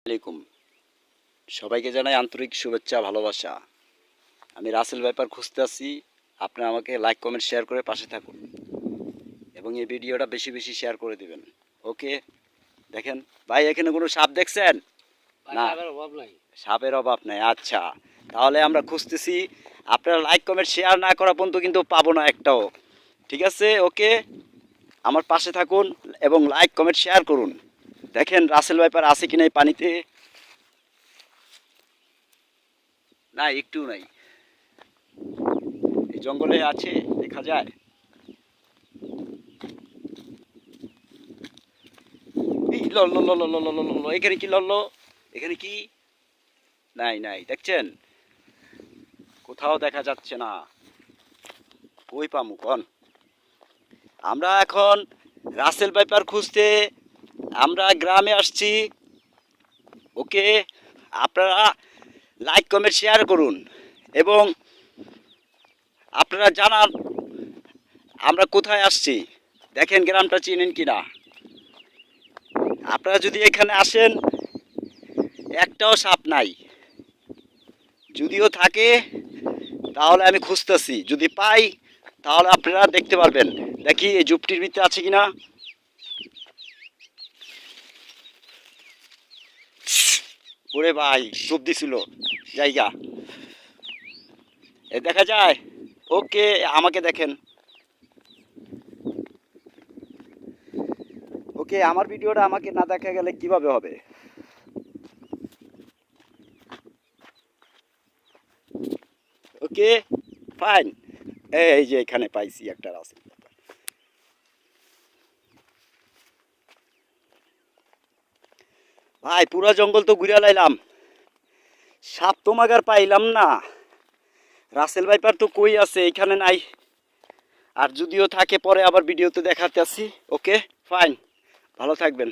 আলাইকুম, সবাইকে জানাই আন্তরিক শুভেচ্ছা ভালোবাসা। আমি রাসেল ভাইপার খুঁজতে আছি। আপনারা আমাকে লাইক কমেন্ট শেয়ার করে পাশে থাকুন এবং এই ভিডিওটা বেশি বেশি শেয়ার করে দিবেন। ওকে, দেখেন ভাই, এখানে কোনো সাপ দেখছেন? না, সাপের অভাব নাই। আচ্ছা, তাহলে আমরা খুঁজতেছি। আপনারা লাইক কমেন্ট শেয়ার না করা পর্যন্ত কিন্তু পাবো না একটাও। ঠিক আছে? ওকে, আমার পাশে থাকুন এবং লাইক কমেন্ট শেয়ার করুন। দেখেন রাসেল ভাইপার আছে কিনা এই পানিতে। না, একটু নাই। এই জঙ্গলে আছে, দেখা যায়। এই এখানে কি লড়লো? এখানে কি? নাই নাই, দেখছেন? কোথাও দেখা যাচ্ছে না। কই পামু কন? আমরা এখন রাসেল ভাইপার খুঁজতে আমরা গ্রামে আসছি। ওকে, আপনারা লাইক কমেন্ট শেয়ার করুন এবং আপনারা জানান আমরা কোথায় আসছি। দেখেন গ্রামটা চিনেন কিনা। আপনারা যদি এখানে আসেন, একটাও সাপ নাই। যদিও থাকে তাহলে আমি খুঁজতেছি, যদি পাই তাহলে আপনারা দেখতে পারবেন। দেখি এই ঝুপটির ভিতরে আছে কিনা। ওরে ভাই, চুপ দিছিল জায়গা। এ দেখা যায়। ওকে, আমাকে দেখেন। ওকে, আমার ভিডিওটা আমাকে না দেখা গেলে কিভাবে হবে? ওকে, ফাইন। এই যে এখানে পাইছি একটা রাসেল। ভাই, পুরা জঙ্গল তো ঘুরে লাইলাম, সাপ তো মাগার পাইলাম না। রাসেল ভাইপার তো কই আছে? এখানে নাই। আর যদিও থাকে পরে আবার ভিডিওতে দেখাতে আসি। ওকে, ফাইন, ভালো থাকবেন।